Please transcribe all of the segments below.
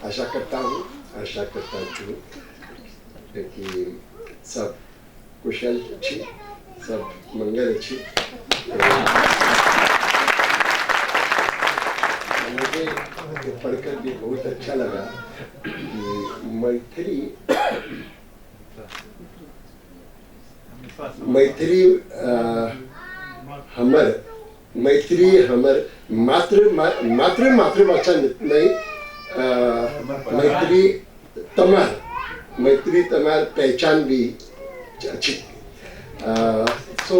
आशा करता हूँ कि सब कुशल अच्छी, सब मंगल अच्छी। मुझे पढ़कर भी बहुत अच्छा लगा कि मैथिली हमर मातृभाषा नहीं, मैथिली तमार पहचान भी अच्छी। So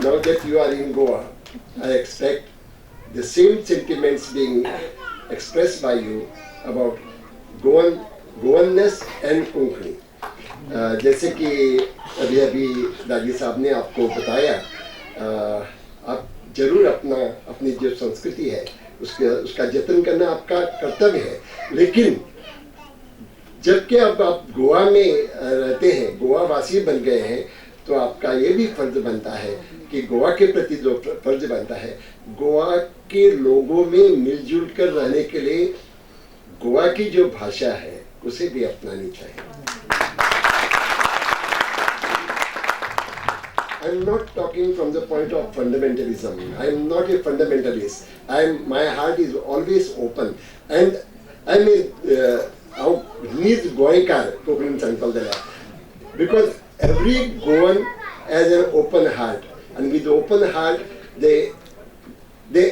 now that you are in Goa, I expect the same sentiments being expressed by you about Goanness and Konkani. जैसे कि अभी दादी साहब ने आपको बताया, आप जरूर अपनी जो संस्कृति है उसका जतन करना आपका कर्तव्य है, लेकिन जबकि अब आप गोवा में रहते हैं, गोवा वासी बन गए हैं, तो आपका ये भी फर्ज बनता है कि गोवा के प्रति जो फर्ज बनता है, गोवा के लोगों में मिलजुल कर रहने के लिए गोवा की जो भाषा है उसे भी अपनानी चाहिए। I'm not talking from the point of fundamentalism. I'm not a fundamentalist. My heart is always open, and I'm because every Goan has an open heart, and with open heart they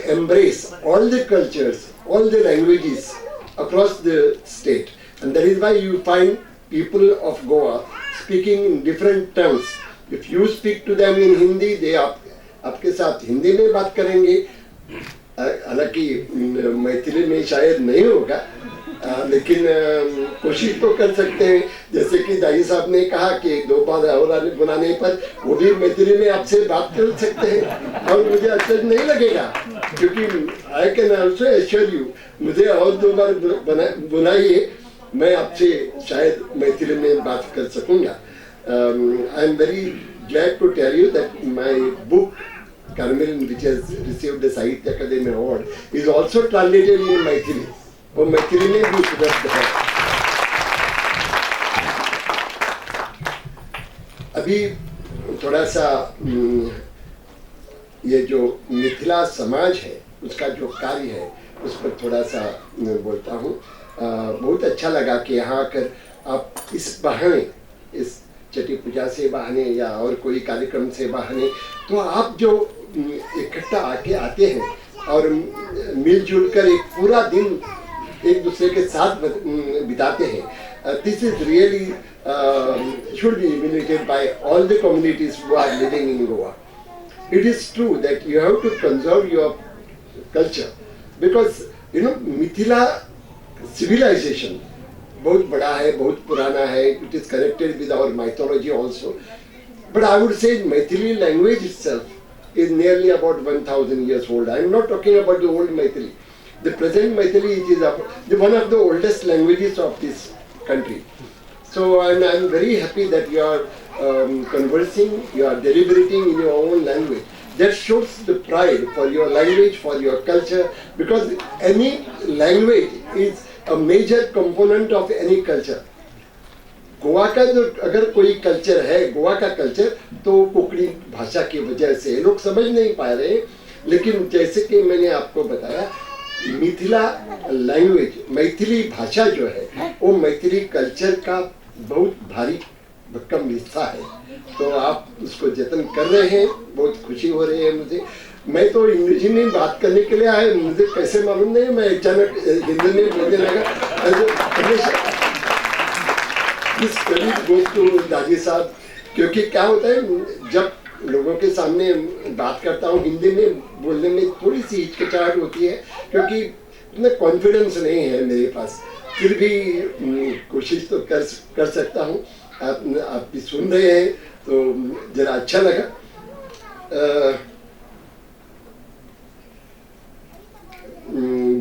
embrace all the cultures, all the languages across the state, and that is why you find people of Goa speaking in different tongues. If you speak to them in Hindi, they आपके साथ हिंदी में बात करेंगे, हालांकि मैथिली में शायद नहीं होगा, लेकिन कोशिश तो कर सकते हैं। जैसे कि दाई साहब ने कहा कि दो बार और बुलाने पर वो भी मैथिली में आपसे बात कर सकते हैं, और मुझे आश्चर्य नहीं लगेगा, क्योंकि I can also assure you, मुझे और दो बार बुलाइए, मैं आपसे शायद मैथिली में बात कर सकूंगा। I am very glad to tell you that my book Carmel, which has received the Sahitya Akademi Award, is also translated in Maithili, और मैथिली में भी उपलब्ध है। अभी थोड़ा सा ये जो मिथिला समाज है उसका जो कार्य है उस पर थोड़ा सा मैं बोलता हूँ। बहुत अच्छा लगा कि यहाँ आकर आप इस बहाने, इस छठी पूजा से बहाने या और कोई कार्यक्रम से बहाने, तो आप जो इकट्ठा आते हैं और मिलजुल कर एक पूरा दिन एक दूसरे के साथ बिताते हैं। This is really should be emulated by all the communities who are living in Goa. It is true that you have to conserve your culture, because Mithila civilization बहुत बड़ा है, बहुत पुराना है. It is connected with our mythology also. But I would say Maithili language itself is nearly about 1,000 years old. I am not talking about the old Maithili. The present Maithili is one of the oldest languages of this country. So I am very happy that you are conversing, you are deliberating in your own language. That shows the pride for your language, for your culture, because any language is a major component of any culture. Goa का जो अगर कोई culture है, गोवा का culture, तो कोंकणी भाषा की वजह से लोग समझ नहीं पा रहे. लेकिन जैसे कि मैंने आपको बताया, मिथिला लैंग्वेज, मैथिली भाषा जो है वो मैथिली कल्चर का बहुत भारी भरकम हिस्सा है. तो आप उसको जतन कर रहे हैं, बहुत खुशी हो रही है मुझे. मैं तो अंग्रेजी में बात करने के लिए आया, मुझे कैसे मालूम नहीं, मैं अचानक हिंदी में बोलने लगा. इस करीब दोस्तों दादी साहब, क्योंकि क्या होता है, जब लोगों के सामने बात करता हूँ हिंदी में बोलने में थोड़ी सी हिचकिचाहट होती है, क्योंकि इतना कॉन्फिडेंस नहीं है मेरे पास. फिर भी कोशिश तो कर सकता हूँ. आप भी सुन रहे हैं तो जरा अच्छा लगा.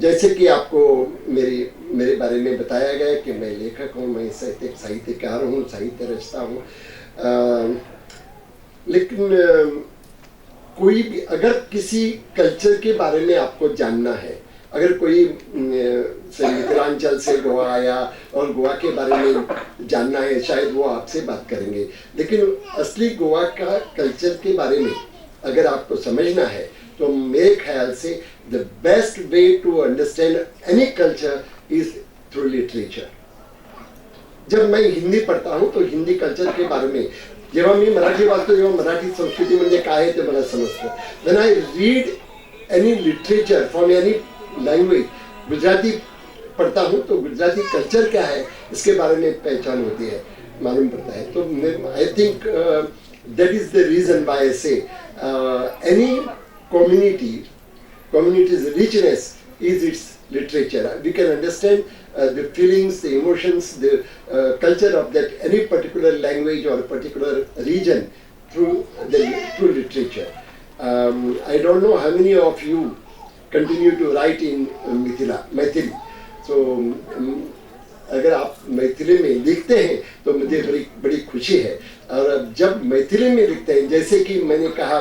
जैसे कि आपको मेरे बारे में बताया गया कि मैं लेखक हूँ, मैं साहित्यकार हूँ, साहित्य रचता हूँ. लेकिन कोई भी अगर किसी कल्चर के बारे में आपको जानना है, अगर कोई से मिथिलांचल से गोवा आया और गोवा के बारे में जानना है, शायद वो आपसे बात करेंगे, लेकिन असली गोवा का कल्चर के बारे में अगर आपको समझना है तो मेरे ख्याल से the best way to understand any culture is through literature. जब मैं हिंदी पढ़ता हूँ तो हिंदी कल्चर के बारे में, जेव्हा मी मराठी वाचतो तेव्हा मराठी संस्कृती म्हणजे काय आहे ते मला समजतं. When I read any literature from any language, Gujarati पढ़ता हूँ तो गुजराती कल्चर क्या है इसके बारे में पहचान होती है, मालूम पड़ता है. तो I think that is the reason why I say any community's richness is its literature. We can understand the feelings, the emotions, the culture of that any particular language or particular region through literature. I don't know how many of you continue to write in Maithili. So अगर आप मैथिली में लिखते हैं तो मुझे बड़ी खुशी है. और जब मैथिली में लिखते हैं, जैसे कि मैंने कहा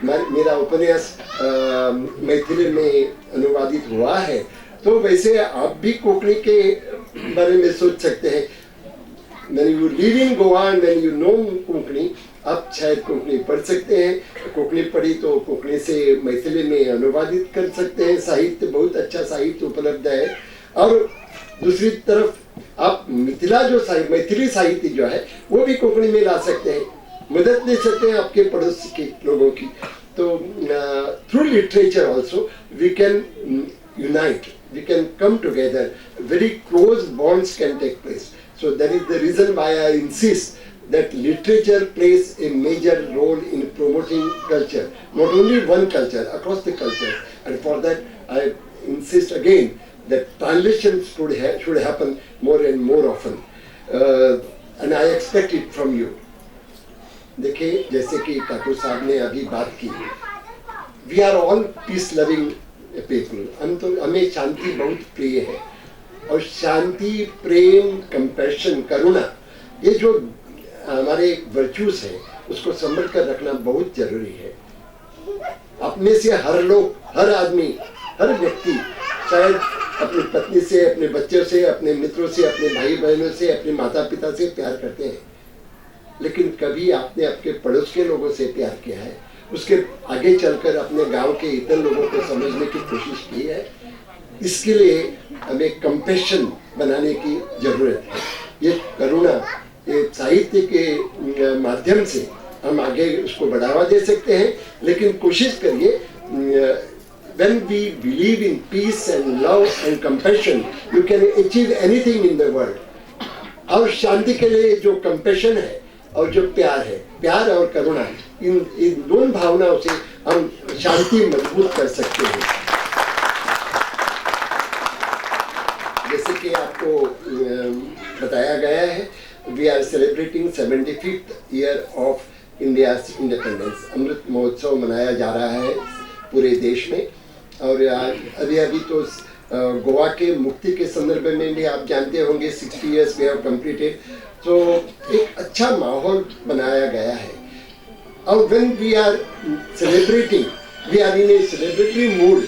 मेरा उपन्यास मैथिली में अनुवादित हुआ है, तो वैसे आप भी कोंकणी के बारे में सोच सकते हैं. When you live in Goa and when you know Konkani, आप शायद कोंकणी पढ़ सकते हैं. कोंकणी पढ़ी तो कोंकणी से मैथिली में अनुवादित कर सकते हैं. साहित्य, बहुत अच्छा साहित्य उपलब्ध है. और दूसरी तरफ आप मैथिली साहित्य जो है वो भी कोंकणी में ला सकते हैं, मदद ले सकते हैं आपके पड़ोस के लोगों की. तो through literature also we can unite, we can come together, very close bonds can take place. So that is the reason why I insist that literature plays a major role in promoting culture, not only one culture, across the cultures. And for that I insist again that translations should happen more and more often. And I expect it from you. देखिए, जैसे कि ठाकुर साहब ने अभी बात की, we are all peace loving people. हमें शांति बहुत प्रिय है. और शांति, प्रेम, कंपैशन, करुणा, ये जो हमारे वर्च्यूज हैं उसको संभल कर रखना बहुत जरूरी है. अपने से हर लोग, हर आदमी, हर व्यक्ति शायद अपनी पत्नी से, अपने बच्चों से, अपने मित्रों से, अपने भाई बहनों से, अपने माता पिता से प्यार करते हैं, लेकिन कभी आपने अपने पड़ोस के लोगों से प्यार किया है? उसके आगे चलकर अपने गांव के इतर लोगों को समझने की कोशिश की है? इसके लिए हमें कंपैशन बनाने की जरूरत है. ये करुणा, ये साहित्य के माध्यम से हम आगे उसको बढ़ावा दे सकते हैं. लेकिन कोशिश करिए, when we believe in peace and love and compassion, you can achieve anything in the world. और शांति के लिए जो कंपैशन है और जो प्यार है, प्यार और करुणा, इन दोनों भावनाओं से हम शांति मजबूत कर सकते हैं. जैसे कि आपको बताया गया है, we are celebrating 75th year of India's independence. Amrit Mahotsav मनाया जा रहा है पूरे देश में. और अभी तो गोवा के मुक्ति के संदर्भ में भी आप जानते होंगे 60 years वी हैव कंप्लीटेड. तो एक अच्छा माहौल बनाया गया है. और when we are celebrating, we are in a celebratory mood.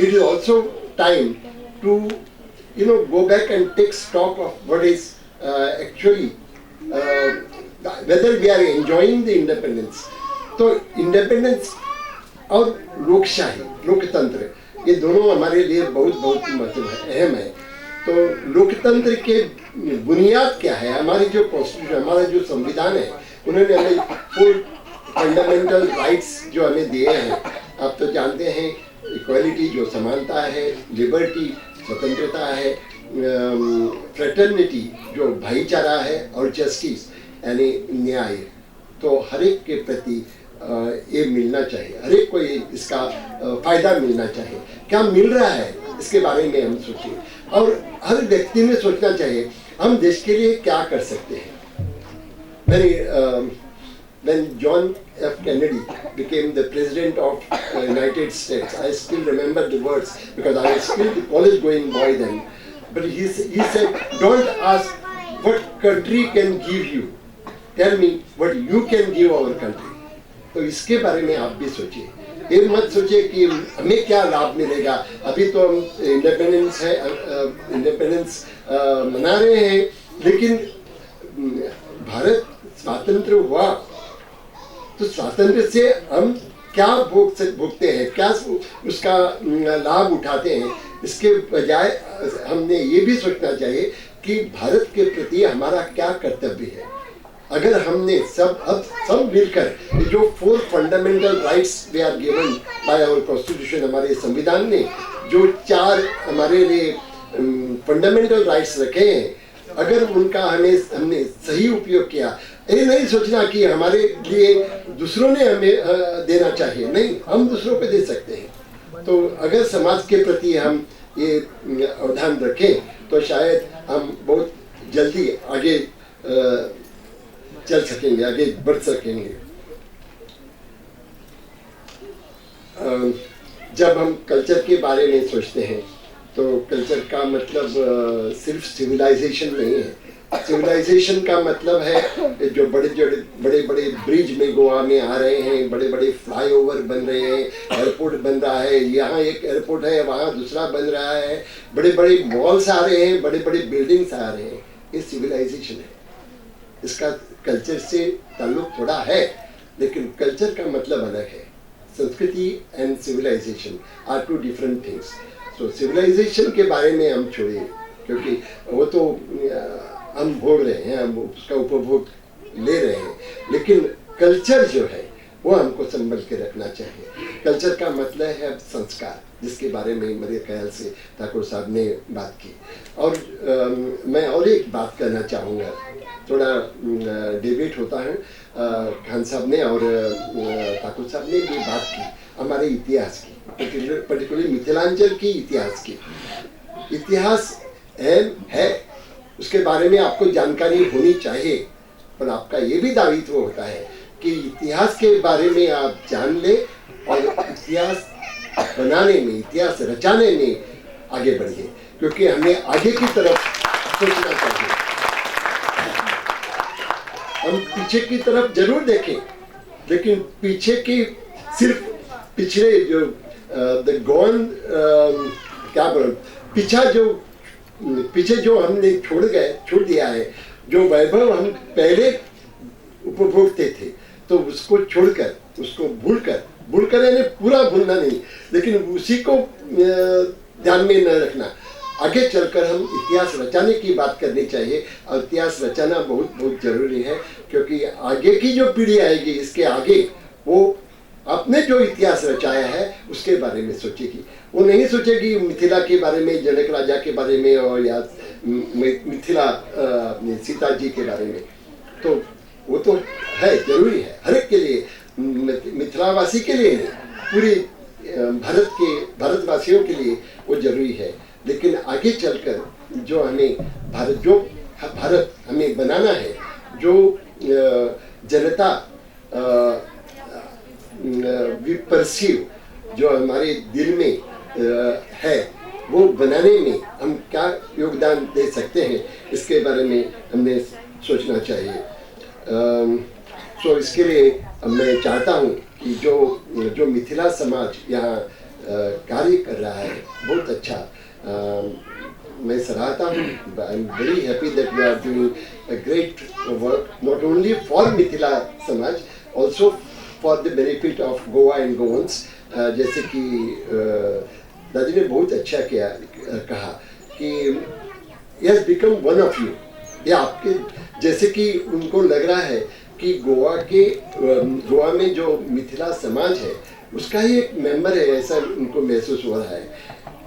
It is also time to go back and take stock of what is actually whether we are enjoying the independence. तो independence और लोकशाही, लोकतंत्र, ये दोनों हमारे लिए बहुत बहुत अहम है. तो लोकतंत्र के बुनियाद क्या है? हमारी जो कॉन्स्टिट्यूशन, हमारा जो संविधान है, उन्होंने हमें फुल फंडामेंटल राइट्स जो हमें दिए हैं. आप तो जानते हैं, इक्वालिटी जो समानता है, लिबर्टी स्वतंत्रता है, फ्रेटर्निटी जो भाईचारा है, और जस्टिस यानी न्याय. तो हर एक के प्रति ये मिलना चाहिए, हर एक को इसका फायदा मिलना चाहिए. क्या मिल रहा है इसके बारे में हम सोचिए. और हर व्यक्ति में सोचना चाहिए हम देश के लिए क्या कर सकते हैं. When John F. Kennedy became the president of the United States, I still remember the words because I was still a college-going boy then. But he said, "Don't ask what country can give you. Tell me what you can give our country." तो इसके बारे में आप भी सोचिए. ये मत सोचिए कि हमें क्या लाभ मिलेगा। अभी तो हम इंडिपेंडेंस मना रहे हैं, लेकिन भारत स्वतंत्र हुआ तो स्वातंत्र्य से हम क्या भोगते हैं, क्या उसका लाभ उठाते हैं। इसके बजाय हमने ये भी सोचना चाहिए कि भारत के प्रति हमारा क्या कर्तव्य है। अगर हमने सब मिलकर जो 4 fundamental rights we are given by our constitution, हमारे संविधान ने जो 4 हमारे लिए फंडामेंटल राइट्स रखे हैं, अगर उनका हमने सही उपयोग किया, ये नहीं सोचना कि हमारे लिए दूसरों ने हमें देना चाहिए, नहीं, हम दूसरों पे दे सकते हैं। तो अगर समाज के प्रति हम ये अवधान रखें तो शायद हम बहुत जल्दी आगे चल सकेंगे, आगे बढ़ सकेंगे। जब हम कल्चर के बारे में सोचते हैं तो कल्चर का मतलब सिर्फ सिविलाइजेशन नहीं है। सिविलाइजेशन का मतलब है जो बड़े बड़े ब्रिज में गोवा में आ रहे हैं, बड़े बड़े फ्लाईओवर बन रहे हैं, एयरपोर्ट बन रहा है, यहाँ एक एयरपोर्ट है, वहाँ दूसरा बन रहा है, बड़े बड़े मॉल्स आ रहे हैं, बड़े बड़े बिल्डिंग्स आ रहे हैं। ये सिविलाइजेशन है। इसका कल्चर से ताल्लुक थोड़ा है, लेकिन कल्चर का मतलब अलग है। Sanskriti and civilisation are 2 different things. तो सिविलाइजेशन के बारे में हम छोड़िए, क्योंकि वो तो हम भोग रहे हैं, हम उसका उपभोग ले रहे हैं, लेकिन कल्चर जो है वो हमको संभल के रखना चाहिए। कल्चर का मतलब है संस्कार, जिसके बारे में मेरे ख्याल से ठाकुर साहब ने बात की। और मैं और एक बात करना चाहूँगा, थोड़ा डिबेट होता है, खान साहब ने और ठाकुर साहब ने भी बात की हमारे इतिहास की, पर्टिकुलरली मिथिलांचल की इतिहास की। इतिहास है, उसके बारे में आपको जानकारी होनी चाहिए, पर आपका ये भी दायित्व होता है कि इतिहास के बारे में आप जान ले और इतिहास बनाने में, इतिहास रचाने में आगे बढ़िए, क्योंकि हमें आगे की तरफ सोचना चाहिए। हम पीछे की तरफ जरूर देखें, लेकिन पीछे की सिर्फ पिछले जो द गॉन क्या बोल पीछे जो हमने छोड़ दिया है, जो वैभव हम पहले उपभोगते थे, तो उसको छोड़कर, उसको भूलकर यानी पूरा भूलना नहीं, लेकिन उसी को ध्यान में न रखना। आगे चलकर हम इतिहास रचाने की बात करनी चाहिए, और इतिहास रचाना बहुत बहुत जरूरी है, क्योंकि आगे की जो पीढ़ी आएगी, इसके आगे वो आपने जो इतिहास रचाया है उसके बारे में सोचेगी। वो नहीं सोचेगी मिथिला के बारे में, जनक राजा के बारे में, और या मिथिला सीता जी के बारे में। तो वो तो है, जरूरी है हर एक के लिए, मिथिलावासी के लिए नहीं, पूरी भारतवासियों के लिए वो जरूरी है। लेकिन आगे चलकर जो भारत हमें बनाना है, जो जनता वी परसीव, जो हमारे दिल में है, वो बनाने में हम क्या योगदान दे सकते हैं, इसके बारे में हमने सोचना चाहिए। सो इसके लिए मैं चाहता हूँ कि जो मिथिला समाज यहाँ कार्य कर रहा है, बहुत अच्छा, मैं सराहता हूँ। I am very happy that we are doing a great work, not only for Mithila samaj, also for the benefit of Goa and Goans. जैसे कि दादी ने बहुत अच्छा कहा कि yes become one of you, ये आपके जैसे कि उनको लग रहा है कि गोवा में जो मिथिला समाज है उसका ही एक मेंबर है, ऐसा उनको महसूस हो रहा है।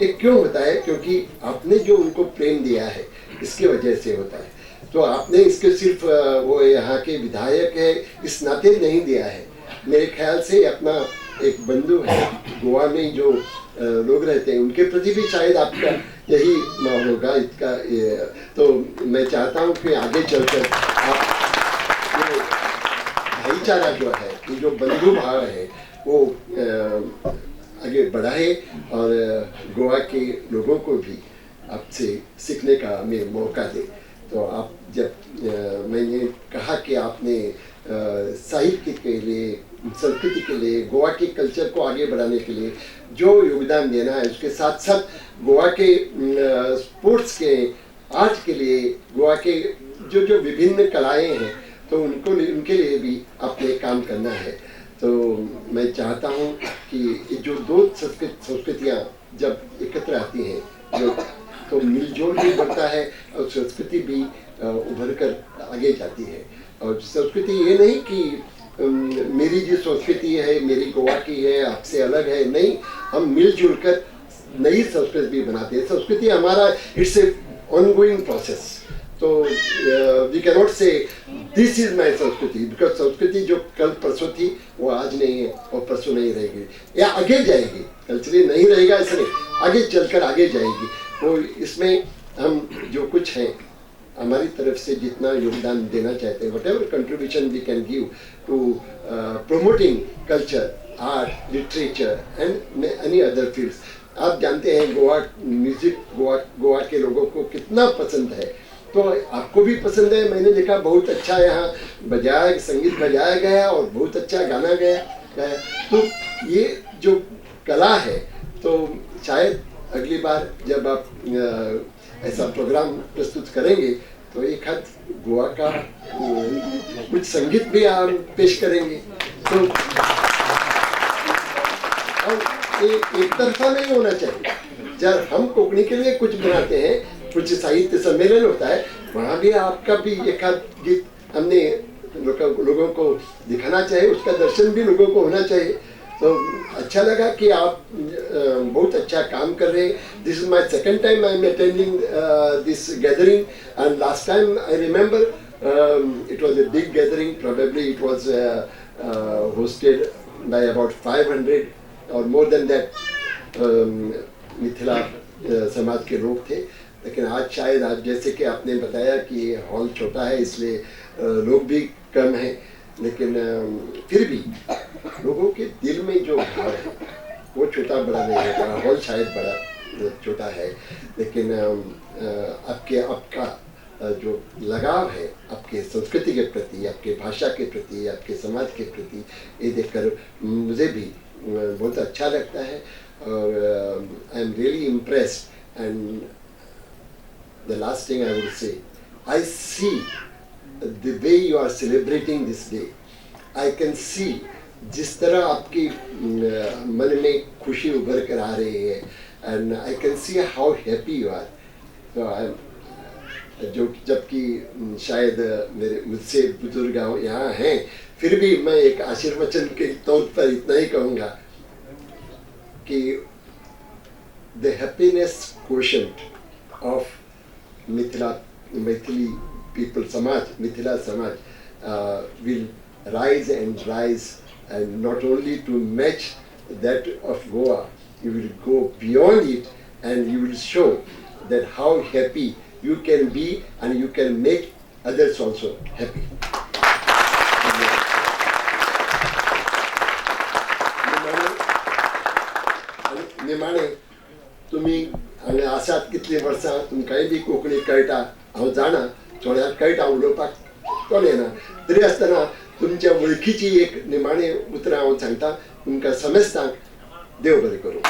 ये क्यों होता है? क्योंकि आपने जो उनको प्रेम दिया है, इसकी वजह से होता है। तो आपने इसके सिर्फ वो यहाँ के विधायक है इस नाते नहीं दिया है, मेरे ख्याल से अपना एक बंधु है गोवा में जो लोग रहते हैं, उनके प्रति भी शायद आपका यही माहौल होगा इसका। तो मैं चाहता हूँ कि आगे चलकर आप भाईचारा जो है, ये जो बंधु भाव है, वो आगे बढ़ाए और गोवा के लोगों को भी आपसे सीखने का हमें मौका दे। तो आप जब मैंने कहा कि आपने साहित्य के लिए संस्कृति के लिए, गोवा के कल्चर को आगे बढ़ाने के लिए जो योगदान देना है, उसके साथ साथ गोवा के स्पोर्ट्स के, आर्ट के लिए, गोवा के जो जो विभिन्न कलाएं हैं, तो उनके लिए भी अपने काम करना है। तो मैं चाहता हूँ कि जो दो संस्कृतियाँ जब एकत्र आती हैं, जो तो मिलजोल भी बढ़ता है और संस्कृति भी उभर कर आगे जाती है। और संस्कृति ये नहीं कि मेरी जो संस्कृति है, मेरी गोवा की है, आपसे अलग है, नहीं, हम मिलजुल कर नई संस्कृति भी बनाते हैं। संस्कृति हमारा इट्स ए ऑनगोइंग प्रोसेस। तो वी कैन नॉट से दिस इज माई संस्कृति, बिकॉज संस्कृति जो कल परसों थी वो आज नहीं है और परसों नहीं रहेगी, या आगे जाएगी। कल्चरली नहीं रहेगा ऐसा नहीं, आगे चलकर आगे जाएगी। तो इसमें हम जो कुछ हैं, हमारी तरफ से जितना योगदान देना चाहते हैं, whatever contribution we can give to promoting culture, art, literature and any other fields। आप जानते हैं गोवा म्यूजिक, गोवा के लोगों को कितना पसंद है, तो आपको भी पसंद है। मैंने देखा बहुत अच्छा यहाँ बजाया, संगीत बजाया गया और बहुत अच्छा गाना गया। तो ये जो कला है, तो शायद अगली बार जब आप ऐसा प्रोग्राम प्रस्तुत करेंगे तो एक हद गोवा का कुछ संगीत भी आप पेश करेंगे। तो एक तरफा नहीं होना चाहिए। जब हम कोंकणी के लिए कुछ बनाते हैं, कुछ साहित्य सम्मेलन होता है, वहाँ भी आपका भी एक आध गीत हमने लोगों को दिखाना चाहिए, उसका दर्शन भी लोगों को होना चाहिए। तो अच्छा लगा कि आप बहुत अच्छा काम कर रहे हैं। This is my second time I am attending this gathering, and last time I remember it was a big gathering, probably it was hosted by about 500 or more than that Mithila समाज के लोग थे। लेकिन आज शायद, आज जैसे कि आपने बताया कि हॉल छोटा है इसलिए लोग भी कम हैं, लेकिन फिर भी लोगों के दिल में जो भाव है वो छोटा बड़ा नहीं होता। हॉल शायद बड़ा छोटा है, लेकिन आपका जो लगाव है आपके संस्कृति के प्रति, आपके भाषा के प्रति, आपके समाज के प्रति, ये देखकर मुझे भी बहुत अच्छा लगता है। और I am really impressed. And the last thing I would say, I C the way you are celebrating this day, I can see जिस तरह आपकी मन में खुशी उभर कर आ रही है, and I can see how happy you are। तो जो जबकि शायद मेरे मुझसे बुजुर्ग यहाँ हैं, फिर भी मैं एक आशीर्वचन के तौर पर इतना ही कहूँगा कि the happiness quotient of Maithili people, Samaj, Mithila Samaj will rise and rise, and not only to match that of Goa, you will go beyond it, and you will show that how happy you can be, and you can make others also happy। निमाणे तुम्ही आणि आसात कितली वर्सां तुमकांय B Konkani कळटा, हांव जाणा, थोड्या कळटा, उलोवपाक कळना, तरी आसतना तुमच्या वळखीची एक निमाणे उतरां हांव सांगता तुमकां समेस्तांक। देव बरें करूं।